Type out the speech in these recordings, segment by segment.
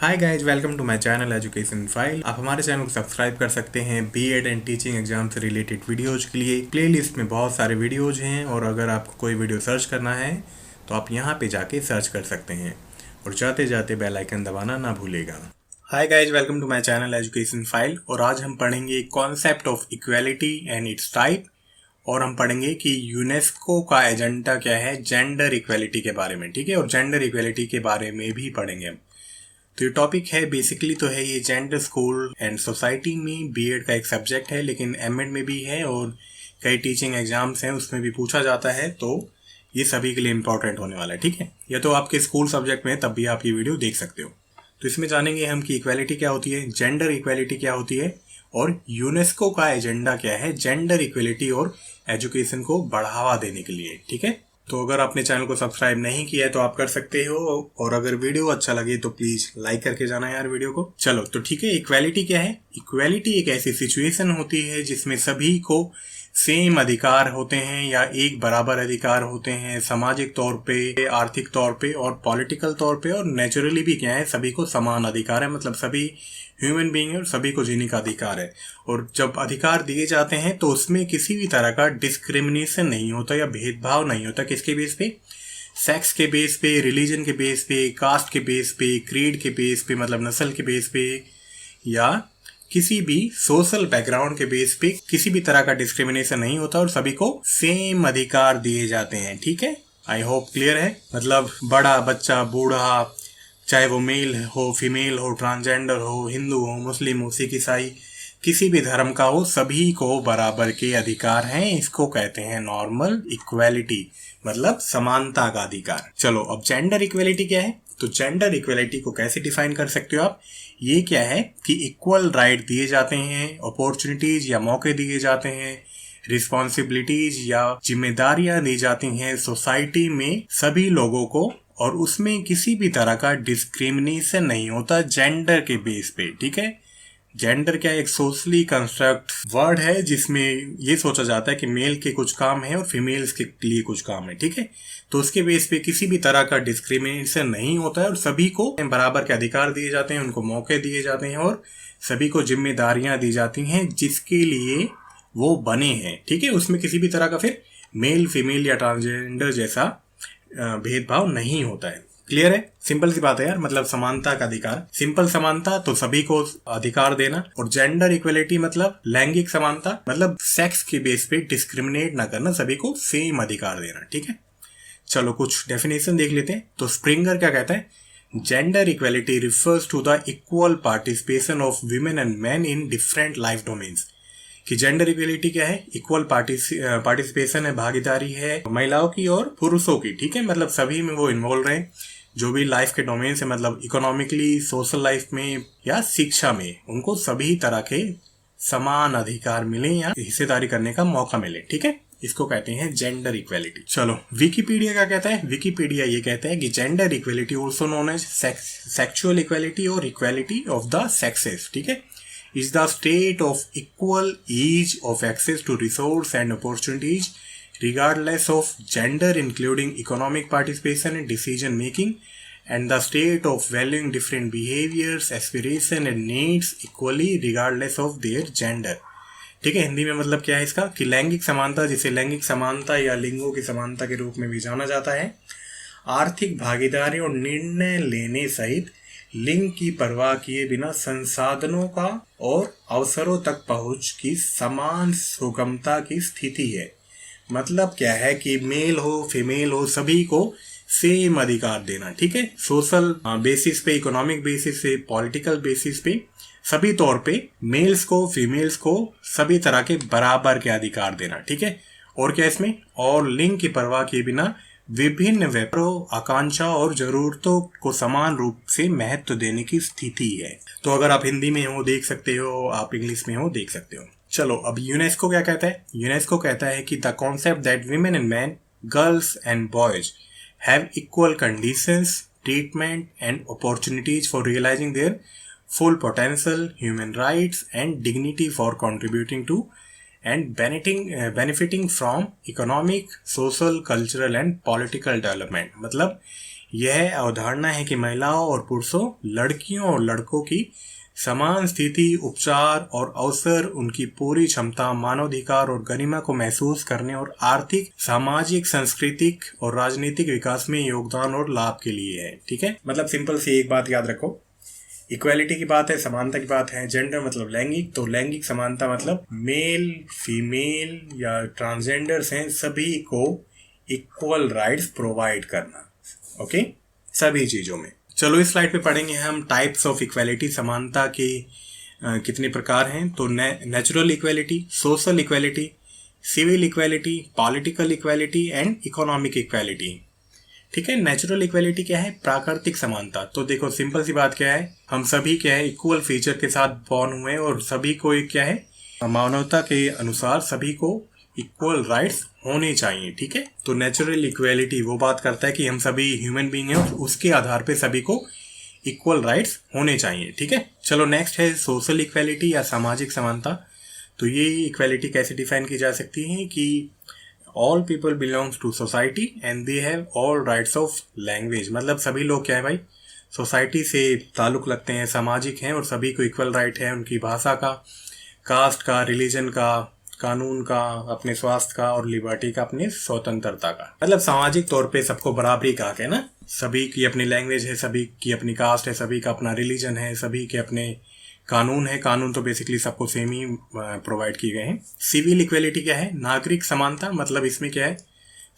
Hi guys, welcome to my channel education file. आप हमारे channel को सब्सक्राइब कर सकते हैं बीएड एंड टीचिंग एग्जाम से रिलेटेड वीडियोज के लिए। प्लेलिस्ट में बहुत सारे वीडियोज हैं और अगर आपको कोई वीडियो सर्च करना है तो आप यहाँ पे जाके सर्च कर सकते हैं और जाते जाते बेल आइकन दबाना ना भूलेगा। Hi guys, welcome to my channel education file और आज हम पढ़ेंगे concept of equality and its type और हम पढ़ेंगे कि यूनेस्को का एजेंडा क्या है जेंडर इक्वालिटी के बारे में। ठीक है, और जेंडर इक्वालिटी के बारे में भी पढ़ेंगे हम। तो ये टॉपिक है बेसिकली तो है ये जेंडर स्कूल एंड सोसाइटी में बीएड का एक सब्जेक्ट है, लेकिन एमएड में भी है और कई टीचिंग एग्जाम्स हैं उसमें भी पूछा जाता है। तो ये सभी के लिए इम्पोर्टेंट होने वाला है। ठीक है, या तो आपके स्कूल सब्जेक्ट में तब भी आप ये वीडियो देख सकते हो। तो इसमें जानेंगे हम कि इक्वालिटी क्या होती है, जेंडर इक्वालिटी क्या होती है और यूनेस्को का एजेंडा क्या है जेंडर इक्वालिटी और एजुकेशन को बढ़ावा देने के लिए। ठीक है, तो अगर आपने चैनल को सब्सक्राइब नहीं किया है तो आप कर सकते हो और अगर वीडियो अच्छा लगे तो प्लीज लाइक करके जाना यार वीडियो को। चलो तो ठीक है, इक्वालिटी क्या है। इक्वालिटी एक ऐसी सिचुएशन होती है जिसमें सभी को सेम अधिकार होते हैं या एक बराबर अधिकार होते हैं, सामाजिक तौर पे, आर्थिक तौर पे और पॉलिटिकल तौर पे, और नेचुरली भी क्या है, सभी को समान अधिकार है। मतलब सभी ह्यूमन बीइंग है और सभी को जीने का अधिकार है। और जब अधिकार दिए जाते हैं तो उसमें किसी भी तरह का डिस्क्रिमिनेशन नहीं होता या भेदभाव नहीं होता। किसके बेस पे? सेक्स के बेस पे, रिलीजन के बेस पे, कास्ट के बेस पे, क्रीड के बेस पे मतलब नस्ल के बेस पे, या किसी भी सोशल बैकग्राउंड के बेस पे किसी भी तरह का डिस्क्रिमिनेशन नहीं होता और सभी को सेम अधिकार दिए जाते हैं। ठीक है, आई होप क्लियर है। मतलब बड़ा बच्चा, बूढ़ा, चाहे वो मेल हो, फीमेल हो, ट्रांसजेंडर हो, हिंदू हो, मुस्लिम हो, सिख, ईसाई, किसी भी धर्म का हो, सभी को बराबर के अधिकार हैं। इसको कहते हैं नॉर्मल इक्वालिटी, मतलब समानता का अधिकार। चलो अब जेंडर इक्वालिटी क्या है, तो जेंडर इक्वालिटी को कैसे डिफाइन कर सकते हो आप। ये क्या है कि इक्वल राइट दिए जाते हैं, अपॉर्चुनिटीज या मौके दिए जाते हैं, रिस्पॉन्सिबिलिटीज या जिम्मेदारियां दी जाती हैं सोसाइटी में सभी लोगों को, और उसमें किसी भी तरह का डिस्क्रिमिनेशन नहीं होता जेंडर के बेस पे। ठीक है, जेंडर क्या एक सोशली कंस्ट्रक्ट वर्ड है जिसमें ये सोचा जाता है कि मेल के कुछ काम है और फीमेल्स के लिए कुछ काम है। ठीक है, तो उसके बेस पे किसी भी तरह का डिस्क्रिमिनेशन नहीं होता है और सभी को बराबर के अधिकार दिए जाते हैं, उनको मौके दिए जाते हैं और सभी को जिम्मेदारियां दी जाती हैं जिसके लिए वो बने हैं। ठीक है, उसमें किसी भी तरह का फिर मेल, फीमेल या ट्रांसजेंडर जैसा भेदभाव नहीं होता है। क्लियर है, सिंपल सी बात है यार। मतलब समानता का अधिकार, सिंपल समानता तो सभी को अधिकार देना, और जेंडर इक्वलिटी मतलब लैंगिक समानता, मतलब सेक्स के बेस पे डिस्क्रिमिनेट ना करना, सभी को सेम अधिकार देना। ठीक है, चलो कुछ डेफिनेशन देख लेते हैं। तो स्प्रिंगर क्या कहता है, gender equality refers to the equal participation of women and man in different life domains. कि जेंडर इक्वलिटी क्या है, इक्वल पार्टिसिपेशन है, भागीदारी है महिलाओं की और पुरुषों की। ठीक है, मतलब सभी में वो इन्वॉल्व रहे जो भी लाइफ के डोमेन से, मतलब इकोनॉमिकली, सोशल लाइफ में या शिक्षा में, उनको सभी तरह के समान अधिकार मिले या हिस्सेदारी करने का मौका मिले। ठीक है, इसको कहते हैं जेंडर इक्वलिटी। चलो विकिपीडिया क्या कहता है, विकिपीडिया ये कहता है कि gender equality also known as sexual equality और इक्वलिटी ऑफ द सेक्सेस। ठीक है, is the state of equal ease of access to resource and opportunities regardless of gender, including economic participation and decision making, and the state of valuing different behaviors, aspiration and needs equally regardless of their gender। ठीक है, हिंदी में मतलब क्या है इसका कि लैंगिक समानता, जिसे लैंगिक समानता या लिंगों की समानता के रूप में भी जाना जाता है, आर्थिक भागीदारी और निर्णय लेने सहित लिंग की परवाह किए बिना संसाधनों का और अवसरों तक पहुंच की समान सुगमता की स्थिति है। मतलब क्या है कि मेल हो, फीमेल हो, सभी को सेम अधिकार देना। ठीक है, सोशल बेसिस पे, इकोनॉमिक बेसिस पे, पॉलिटिकल बेसिस पे, सभी तौर पे मेल्स को, फीमेल्स को सभी तरह के बराबर के अधिकार देना। ठीक है, और क्या इसमें, और लिंग की परवाह किए बिना विभिन्न व्यापारों, आकांक्षा और जरूरतों को समान रूप से महत्व देने की स्थिति है। तो अगर आप हिंदी में हो देख सकते हो, आप इंग्लिश में हो देख सकते हो। चलो अब यूनेस्को क्या कहता है, यूनेस्को कहता है कि the concept that women and man, girls and boys have equal conditions, treatment and opportunities for realising their full potential, human rights and dignity for contributing to and benefiting from economic, social, cultural and political development। मतलब यह अवधारणा है कि महिलाओं और पुरुषों, लड़कियों और लड़कों की समान स्थिति, उपचार और अवसर, उनकी पूरी क्षमता, मानवाधिकार और गरिमा को महसूस करने और आर्थिक, सामाजिक, सांस्कृतिक और राजनीतिक विकास में योगदान और लाभ के लिए है। ठीक है, मतलब सिंपल सी एक बात याद रखो, इक्वालिटी की बात है, समानता की बात है। जेंडर मतलब लैंगिक, तो लैंगिक समानता मतलब मेल, फीमेल या ट्रांसजेंडर्स हैं सभी को इक्वल राइट्स प्रोवाइड करना। ओके, सभी चीजों में। चलो इस स्लाइड पे पढ़ेंगे हम टाइप्स ऑफ इक्वालिटी, समानता के कितने प्रकार हैं। तो natural equality, social equality, civil equality, political equality and economic equality. ठीक है, नेचुरल इक्वालिटी क्या है? प्राकृतिक समानता। तो देखो सिंपल सी बात क्या है, हम सभी क्या है इक्वल फीचर के साथ बॉर्न हुए और सभी को एक क्या है मानवता के अनुसार सभी को इक्वल राइट्स होने चाहिए। ठीक है, तो नेचुरल इक्वालिटी वो बात करता है कि हम सभी ह्यूमन बीइंग हैं और उसके आधार पे सभी को इक्वल राइट्स होने चाहिए। ठीक है, चलो नेक्स्ट है सोशल इक्वालिटी या सामाजिक समानता। तो ये इक्वालिटी कैसे डिफाइन की जा सकती है कि all people belongs to society and they have all rights of language. मतलब सभी लोग क्या है भाई, सोसाइटी से ताल्लुक लगते हैं, सामाजिक हैं और सभी को इक्वल राइट है उनकी भाषा का, कास्ट का, रिलीजन का, कानून का, अपने स्वास्थ्य का और लिबर्टी का, अपनी स्वतंत्रता का। मतलब सामाजिक तौर पे सबको बराबरी कहा के ना, सभी की अपनी लैंग्वेज है, सभी की अपनी कास्ट है, सभी का अपना रिलीजन है, सभी के अपने कानून है। कानून तो बेसिकली सबको सेम ही प्रोवाइड किए गए हैं। सिविल इक्वालिटी क्या है? नागरिक समानता। मतलब इसमें क्या है,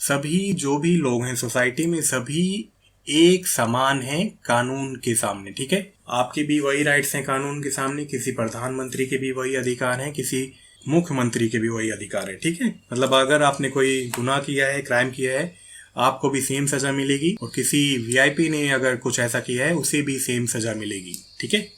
सभी जो भी लोग हैं सोसाइटी में सभी एक समान है कानून के सामने। ठीक है, आपके भी वही राइट्स हैं कानून के सामने, किसी प्रधानमंत्री के भी वही अधिकार हैं, किसी मुख्यमंत्री के भी वही अधिकार है। ठीक है, मतलब अगर आपने कोई गुनाह किया है, क्राइम किया है, आपको भी सेम सजा मिलेगी और किसी वीआईपी ने अगर कुछ ऐसा किया है उसे भी सेम सजा मिलेगी। ठीक है,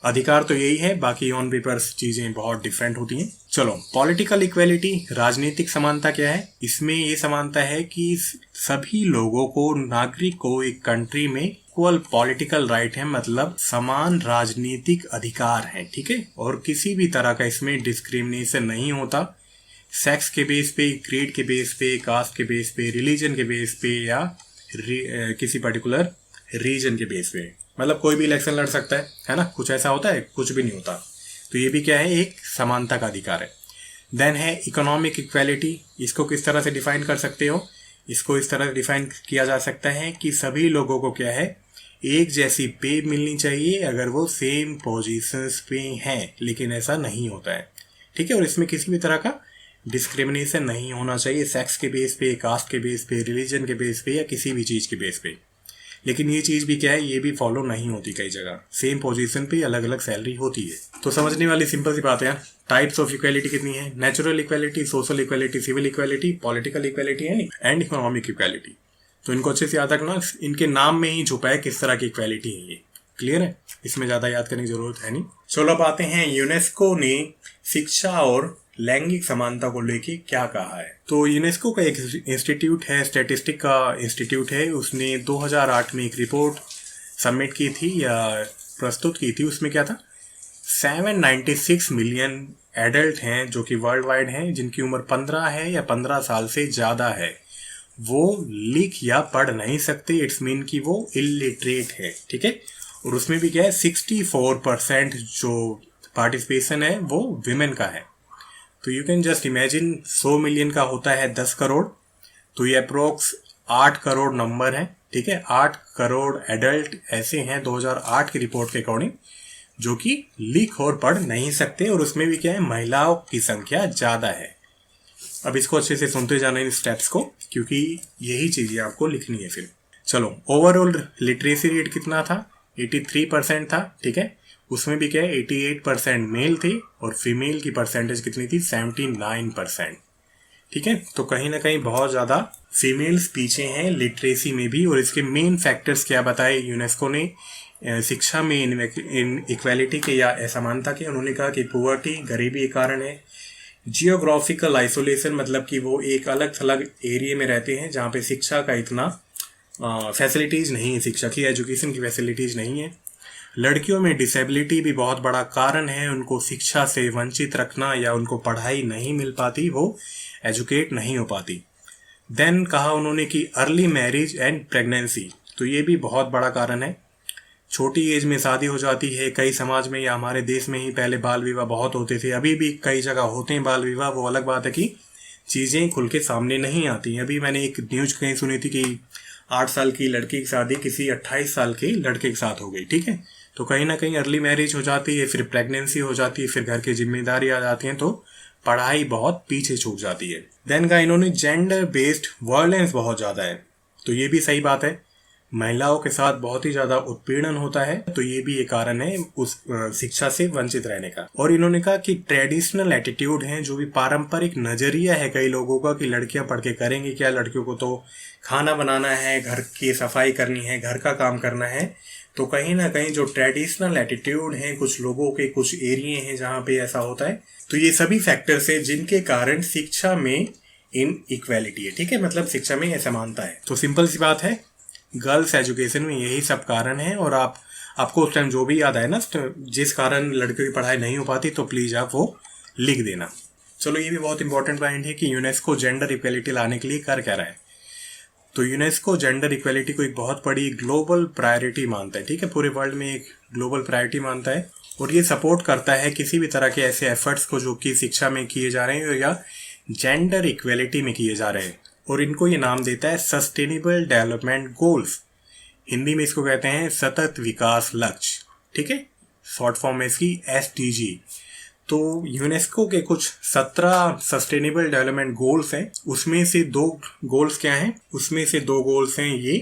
अधिकार तो यही है, बाकी ऑन पेपर चीजें बहुत डिफरेंट होती हैं। चलो पॉलिटिकल इक्वालिटी, राजनीतिक समानता क्या है? इसमें ये समानता है कि सभी लोगों को, नागरिक को एक कंट्री में इक्वल पॉलिटिकल राइट है, मतलब समान राजनीतिक अधिकार है। ठीक है, और किसी भी तरह का इसमें डिस्क्रिमिनेशन नहीं होता, सेक्स के बेस पे, क्रीड के बेस पे, कास्ट के बेस पे, रिलीजन के बेस पे या किसी पर्टिकुलर रीजन के बेस पे। मतलब कोई भी इलेक्शन लड़ सकता है ना, कुछ ऐसा होता है? कुछ भी नहीं होता। तो ये भी क्या है, एक समानता का अधिकार है। देन है इकोनॉमिक इक्वालिटी। इसको किस तरह से डिफाइन कर सकते हो? इसको इस तरह डिफाइन किया जा सकता है कि सभी लोगों को क्या है, एक जैसी पे मिलनी चाहिए अगर वो सेम पोजीशंस पे हैं, लेकिन ऐसा नहीं होता है। ठीक है, और इसमें किसी भी तरह का डिस्क्रिमिनेशन नहीं होना चाहिए, सेक्स के बेस पे, कास्ट के बेस पे, रिलीजन के बेस पे या किसी भी चीज के बेस पे। लेकिन ये चीज भी क्या है, ये भी फॉलो नहीं होती कई जगह, सेम पोजीशन पे अलग अलग सैलरी होती है। तो समझने वाली सिंपल सी बात है, टाइप्स ऑफ इक्वालिटी कितनी है? Natural equality, social equality, civil equality, political equality and economic equality. तो इनको अच्छे से याद रखना, इनके नाम में ही छुपा है किस तरह की इक्वालिटी है ये। क्लियर है, इसमें ज्यादा याद करने की जरूरत है नहीं। चलो अब आते हैं, यूनेस्को ने शिक्षा और लैंगिक समानता को लेके क्या कहा है। तो यूनेस्को का एक इंस्टीट्यूट है, स्टैटिस्टिक का इंस्टीट्यूट है, उसने 2008 में एक रिपोर्ट सबमिट की थी या प्रस्तुत की थी। उसमें क्या था, 796 मिलियन एडल्ट हैं जो कि वर्ल्ड वाइड हैं, जिनकी उम्र 15 है या 15 साल से ज़्यादा है, वो लिख या पढ़ नहीं सकते। इट्स मीन कि वो इलिटरेट है। ठीक है, और उसमें भी क्या है, 64% जो पार्टिसिपेशन है वो विमेन का है। तो you can just imagine 100 million का होता है 10 करोड़, तो ये अप्रोक्स 8 करोड़ नंबर है। ठीक है, 8 करोड़ एडल्ट ऐसे हैं 2008 की रिपोर्ट के अकॉर्डिंग जो कि लिख और पढ़ नहीं सकते, और उसमें भी क्या है, महिलाओं की संख्या ज्यादा है। अब इसको अच्छे से सुनते जाना इन स्टेप्स को, क्योंकि यही चीजें आपको लिखनी है फिर। चलो ओवरऑल लिटरेसी रेट कितना था? 83% था। ठीक है, उसमें भी क्या है, 88% मेल थे और फीमेल की परसेंटेज कितनी थी? 79%। ठीक है, तो कहीं ना कहीं बहुत ज़्यादा फीमेल्स पीछे हैं लिटरेसी में भी। और इसके मेन फैक्टर्स क्या बताए यूनेस्को ने शिक्षा में इन इक्वालिटी के या असमानता के? उन्होंने कहा कि पुअर्टी, गरीबी एक कारण है। जियोग्राफिकल आइसोलेशन, मतलब कि वो एक अलग थलग एरिया में रहते हैं जहाँ पे शिक्षा का इतना फैसिलिटीज़ नहीं है, शिक्षा की, एजुकेशन की फैसिलिटीज़ नहीं है। लड़कियों में डिसेबिलिटी भी बहुत बड़ा कारण है, उनको शिक्षा से वंचित रखना या उनको पढ़ाई नहीं मिल पाती, वो एजुकेट नहीं हो पाती। देन कहा उन्होंने कि अर्ली मैरिज एंड प्रेगनेंसी, तो ये भी बहुत बड़ा कारण है। छोटी एज में शादी हो जाती है। कई समाज में या हमारे देश में ही पहले बाल विवाह बहुत होते थे, अभी भी कई जगह होते हैं बाल विवाह। वो अलग बात है कि चीज़ें खुल के सामने नहीं आती। अभी मैंने एक न्यूज कहीं सुनी थी कि 8 साल की लड़की की शादी किसी 28 साल के लड़के के साथ हो गई। ठीक है, तो कहीं ना कहीं अर्ली मैरिज हो जाती है, फिर प्रेगनेंसी हो जाती है, फिर घर की जिम्मेदारी आ जाती है, तो पढ़ाई बहुत पीछे छूट जाती है। देन का इन्होंने जेंडर बेस्ड वायलेंस बहुत ज़्यादा है, तो ये भी सही बात है। महिलाओं के साथ बहुत ही ज़्यादा उत्पीड़न होता है, तो ये भी एक कारण है उस शिक्षा से वंचित रहने का। और इन्होंने कहा कि ट्रेडिशनल एटीट्यूड है, जो भी पारंपरिक नजरिया है कई लोगों का कि लड़कियां पढ़ के करेंगी क्या, लड़कियों को तो खाना बनाना है, घर की सफाई करनी है, घर का काम करना है। तो कहीं ना कहीं जो ट्रेडिशनल एटीट्यूड है कुछ लोगों के, कुछ एरिए हैं जहाँ पे ऐसा होता है। तो ये सभी फैक्टर्स है जिनके कारण शिक्षा में इन इक्वेलिटी है। ठीक है, मतलब शिक्षा में असमानता है। तो सिंपल सी बात है, गर्ल्स एजुकेशन में यही सब कारण है। और आपको उस टाइम जो भी याद आए ना जिस कारण लड़कियों की पढ़ाई नहीं हो पाती, तो प्लीज आप वो लिख देना। चलो, ये भी बहुत इंपॉर्टेंट पॉइंट है कि यूनेस्को जेंडर इक्वेलिटी लाने के लिए कर क्या रहा है। तो यूनेस्को जेंडर इक्वेलिटी को एक बहुत बड़ी ग्लोबल प्रायोरिटी मानता है। ठीक है, पूरे वर्ल्ड में एक ग्लोबल प्रायोरिटी मानता है, और ये सपोर्ट करता है किसी भी तरह के ऐसे एफर्ट्स को जो कि शिक्षा में किए जा रहे हैं या जेंडर इक्वेलिटी में किए जा रहे हैं। और इनको ये नाम देता है सस्टेनेबल डेवलपमेंट गोल्स। हिंदी में इसको कहते हैं सतत विकास लक्ष्य। ठीक है, शॉर्ट फॉर्म में इसकी SDG। तो यूनेस्को के कुछ 17 सस्टेनेबल डेवलपमेंट गोल्स हैं। उसमें से 2 गोल्स क्या हैं? उसमें से 2 गोल्स हैं ये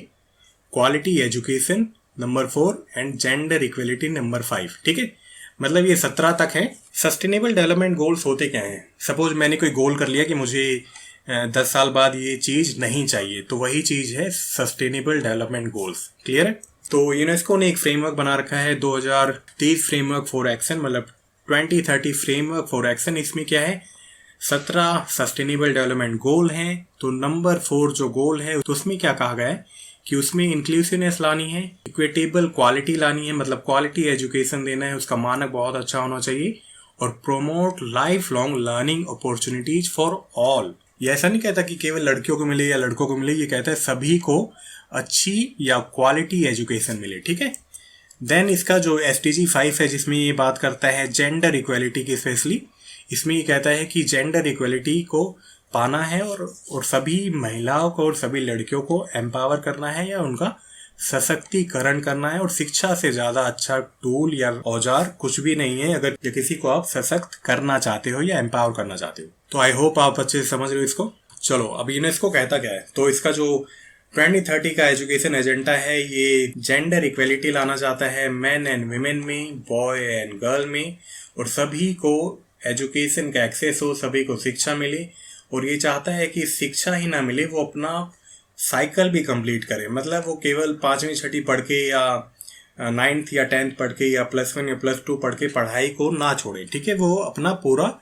quality education number 4 and gender equality number 5। ठीक है, मतलब ये 17 तक है। सस्टेनेबल डेवलपमेंट गोल्स होते क्या हैं? सपोज मैंने कोई गोल कर लिया कि मुझे 10 साल बाद ये चीज नहीं चाहिए, तो वही चीज है सस्टेनेबल डेवलपमेंट गोल्स। क्लियर है? तो यूनेस्को ने एक फ्रेमवर्क बना रखा है 2030 फ्रेमवर्क फॉर एक्शन, मतलब 2030 फ्रेमवर्क फॉर एक्शन। इसमें क्या है, 17 सस्टेनेबल डेवलपमेंट गोल हैं। तो नंबर 4 जो गोल है, तो उसमें क्या कहा गया है कि उसमें इंक्लूसिवनेस लानी है, इक्विटेबल क्वालिटी लानी है, मतलब क्वालिटी एजुकेशन देना है, उसका मानक बहुत अच्छा होना चाहिए, और promote life long learning opportunities for all. ये ऐसा नहीं कहता कि केवल लड़कियों को मिले या लड़कों को मिले, ये कहता है सभी को अच्छी या क्वालिटी एजुकेशन मिले। ठीक है, देन इसका जो SDG 5 है, जिसमें ये बात करता है जेंडर इक्वेलिटी की, स्पेशली इसमें ये कहता है कि जेंडर इक्वेलिटी को पाना है और सभी महिलाओं को और सभी लड़कियों को एम्पावर करना है या उनका सशक्तिकरण करना है। और शिक्षा से ज्यादा अच्छा टूल या औजार कुछ भी नहीं है अगर किसी को आप सशक्त करना चाहते हो या एम्पावर करना चाहते हो। तो आई होप आप अच्छे से समझ रहे हो इसको। चलो, अब यूनेस्को कहता क्या है, तो इसका जो 2030 का एजुकेशन एजेंडा है, ये जेंडर इक्वेलिटी लाना चाहता है मेन एंड वुमेन में, बॉय एंड गर्ल में, और सभी को एजुकेशन का एक्सेस हो, सभी को शिक्षा मिले। और ये चाहता है कि शिक्षा ही ना मिले, वो अपना साइकिल भी कंप्लीट करे, मतलब वो केवल 5वीं 6वीं पढ़ के या 9th या 10th पढ़ के या +1 या +2 पढ़ के पढ़ाई को ना छोड़े। ठीक है, वो अपना पूरा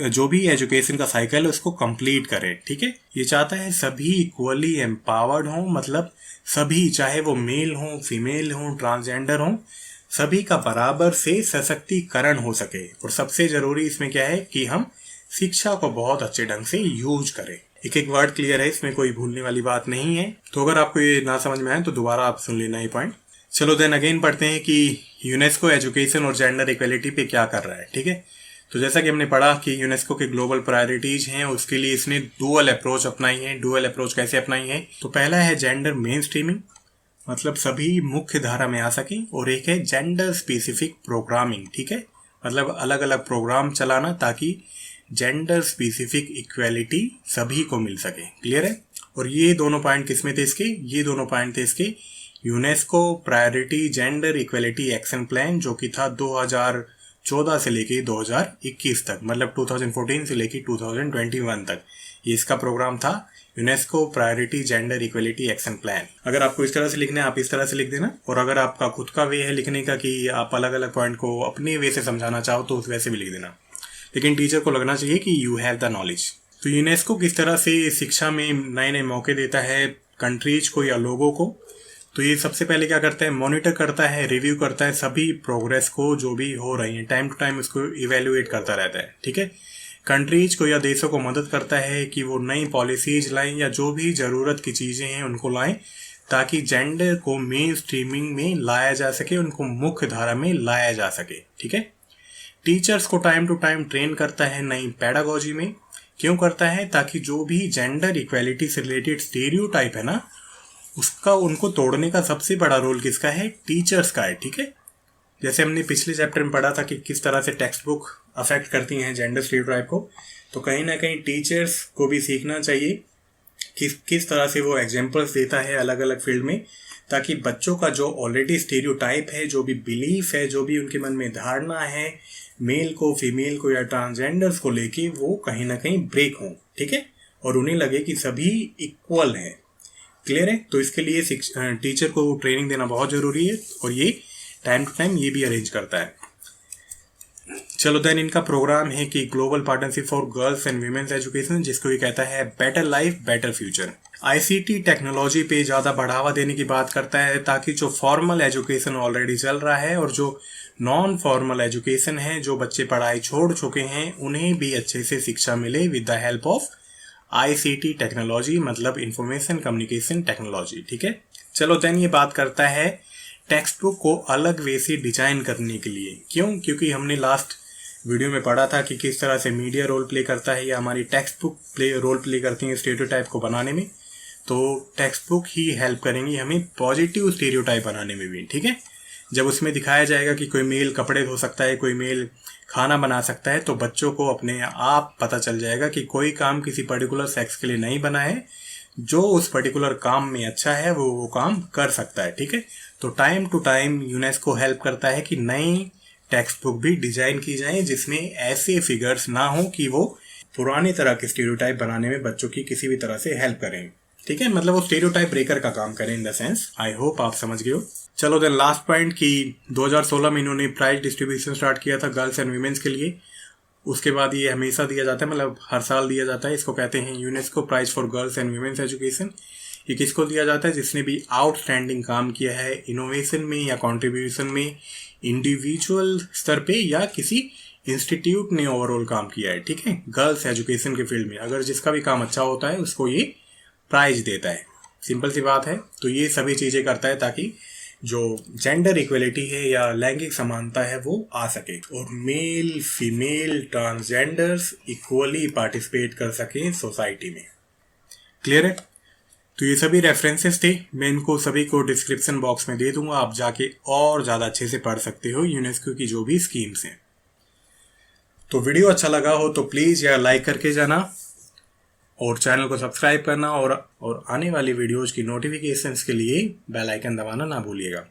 जो भी एजुकेशन का साइकिल है उसको कंप्लीट करे। ठीक है, ये चाहता है सभी इक्वली एम्पावर्ड हों, मतलब सभी, चाहे वो मेल हो, फीमेल हो, ट्रांसजेंडर हो, सभी का बराबर से सशक्तिकरण हो सके। और सबसे जरूरी इसमें क्या है कि हम शिक्षा को बहुत अच्छे ढंग से यूज करें। एक एक वर्ड क्लियर है, इसमें कोई भूलने वाली बात नहीं है। तो अगर आपको ये ना समझ में आए तो दोबारा आप सुन लेना ये पॉइंट। चलो देन अगेन पढ़ते हैं कि यूनेस्को एजुकेशन और जेंडर इक्वेलिटी पे क्या कर रहा है। ठीक है, तो जैसा कि हमने पढ़ा कि यूनेस्को के ग्लोबल प्रायोरिटीज हैं, उसके लिए इसने डुअल अप्रोच अपनाई है। डुअल अप्रोच कैसे अपनाई है? तो पहला है जेंडर मेन स्ट्रीमिंग, मतलब सभी मुख्य धारा में आ सके, और एक है जेंडर स्पेसिफिक प्रोग्रामिंग। ठीक है, मतलब अलग अलग प्रोग्राम चलाना ताकि जेंडर स्पेसिफिक इक्वेलिटी सभी को मिल सके। क्लियर है? और ये दोनों पॉइंट किसमें थे इसके? ये दोनों पॉइंट थे इसके UNESCO priority gender equality action plan, जो कि था 2014 से लेके 2021 तक, मतलब 2014 से लेके 2021 तक ये इसका प्रोग्राम था, UNESCO priority gender equality action plan. अगर आपको इस तरह से लिखना है आप इस तरह से लिख देना, और अगर आपका खुद का वे है लिखने का कि आप अलग अलग पॉइंट को अपने वे से समझाना चाहो तो उस वैसे भी लिख देना, लेकिन टीचर को लगना चाहिए कि यू हैव द नॉलेज। तो यूनेस्को किस तरह से शिक्षा में नए नए मौके देता है कंट्रीज को या लोगों को? तो ये सबसे पहले क्या करता है, मॉनिटर करता है, रिव्यू करता है सभी प्रोग्रेस को जो भी हो रही है, टाइम टू टाइम उसको इवेल्युएट करता रहता है। ठीक है, कंट्रीज को या देशों को मदद करता है कि वो नई पॉलिसीज लाएं या जो भी ज़रूरत की चीज़ें हैं उनको लाएं ताकि जेंडर को मेन स्ट्रीमिंग में लाया जा सके, उनको मुख्य धारा में लाया जा सके। ठीक है। टीचर्स को टाइम टू टाइम ट्रेन करता है नई पेडागोजी में। क्यों करता है? ताकि जो भी जेंडर इक्वेलिटी से रिलेटेड स्टेरियोटाइप है ना, उसका उनको तोड़ने का सबसे बड़ा रोल किसका है? टीचर्स का है। ठीक है। जैसे हमने पिछले चैप्टर में पढ़ा था कि किस तरह से टेक्स्ट बुक अफेक्ट करती हैं जेंडर स्टीरियोटाइप को, तो कहीं ना कहीं टीचर्स को भी सीखना चाहिए कि किस तरह से वो एग्जाम्पल्स देता है अलग अलग फील्ड में, ताकि बच्चों का जो ऑलरेडी स्टीरियोटाइप है, जो भी बिलीफ है, जो भी उनके मन में धारणा है मेल को, फीमेल को या ट्रांसजेंडर्स को लेके, वो कहीं ना कहीं ब्रेक हो। ठीक है। और उन्हें लगे कि सभी इक्वल हैं। क्लियर है? तो इसके लिए टीचर को ट्रेनिंग देना बहुत ज़रूरी है, और ये टाइम टू टाइम ये भी अरेंज करता है। चलो देन इनका प्रोग्राम है कि global partnership for girls and women's education, जिसको ये कहता है better life better future. ICT technology पे ज़्यादा बढ़ावा देने की बात करता है, ताकि जो फॉर्मल एजुकेशन ऑलरेडी चल रहा है और जो नॉन फॉर्मल एजुकेशन है, जो बच्चे पढ़ाई छोड़ चुके हैं, उन्हें भी अच्छे से शिक्षा मिले with the help of ICT technology, मतलब इंफॉर्मेशन कम्युनिकेशन टेक्नोलॉजी। ठीक है। चलो देन ये बात करता है टेक्स्ट बुक को अलग वे से डिजाइन करने के लिए। क्यों? क्योंकि हमने लास्ट वीडियो में पढ़ा था कि किस तरह से मीडिया रोल प्ले करता है या हमारी टेक्स्ट बुक रोल प्ले करती है स्टीरियोटाइप को बनाने में। तो टेक्स्ट बुक ही हेल्प करेंगी हमें पॉजिटिव स्टीरियोटाइप बनाने में भी। ठीक है। जब उसमें दिखाया जाएगा कि कोई मेल कपड़े धो सकता है, कोई मेल खाना बना सकता है, तो बच्चों को अपने आप पता चल जाएगा कि कोई काम किसी पर्टिकुलर सेक्स के लिए नहीं बना है, जो उस पर्टिकुलर काम में अच्छा है वो काम कर सकता है। ठीक है। तो time to time UNESCO help करता है कि नई टेक्स्ट बुक भी डिजाइन की जाए जिसमें ऐसे फिगर्स ना हो कि वो पुराने तरह के स्टीरियोटाइप बनाने में बच्चों की किसी भी तरह से हेल्प करें। ठीक है। मतलब वो स्टीरियोटाइप ब्रेकर का काम करें in the sense. I hope आप समझ गए हो। चलो देन लास्ट पॉइंट कि 2016 में इन्होंने प्राइज डिस्ट्रीब्यूशन स्टार्ट किया था गर्ल्स एंड वीमेंस के लिए। उसके बाद ये हमेशा दिया जाता है, मतलब हर साल दिया जाता है। इसको कहते हैं UNESCO prize for girls and women's education. ये किसको दिया जाता है? जिसने भी आउटस्टैंडिंग काम किया है इनोवेशन में या कंट्रीब्यूशन में, इंडिविजुअल स्तर पे या किसी इंस्टीट्यूट ने ओवरऑल काम किया है। ठीक है। गर्ल्स एजुकेशन के फील्ड में अगर जिसका भी काम अच्छा होता है उसको ये प्राइज देता है। सिंपल सी बात है। तो ये सभी चीज़ें करता है ताकि जो जेंडर इक्वलिटी है या लैंगिक समानता है वो आ सके, और male female transgenders equally participate कर सकें सोसाइटी में। क्लियर है? तो ये सभी रेफरेंसेस थे, मैं इनको सभी को डिस्क्रिप्शन बॉक्स में दे दूंगा, आप जाके और ज़्यादा अच्छे से पढ़ सकते हो यूनेस्को की जो भी स्कीम्स हैं। तो वीडियो अच्छा लगा हो तो प्लीज़ यार लाइक करके जाना, और चैनल को सब्सक्राइब करना, और आने वाली वीडियोज़ की नोटिफिकेशंस के लिए बेल आइकन दबाना ना भूलिएगा।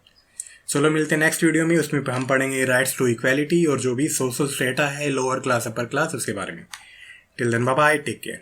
चलो मिलते हैं नेक्स्ट वीडियो में। उसमें हम पढ़ेंगे राइट्स टू इक्वालिटी और जो भी सोशल स्टेटा है, लोअर क्लास अपर क्लास, उसके बारे में। Till then bye bye, take care.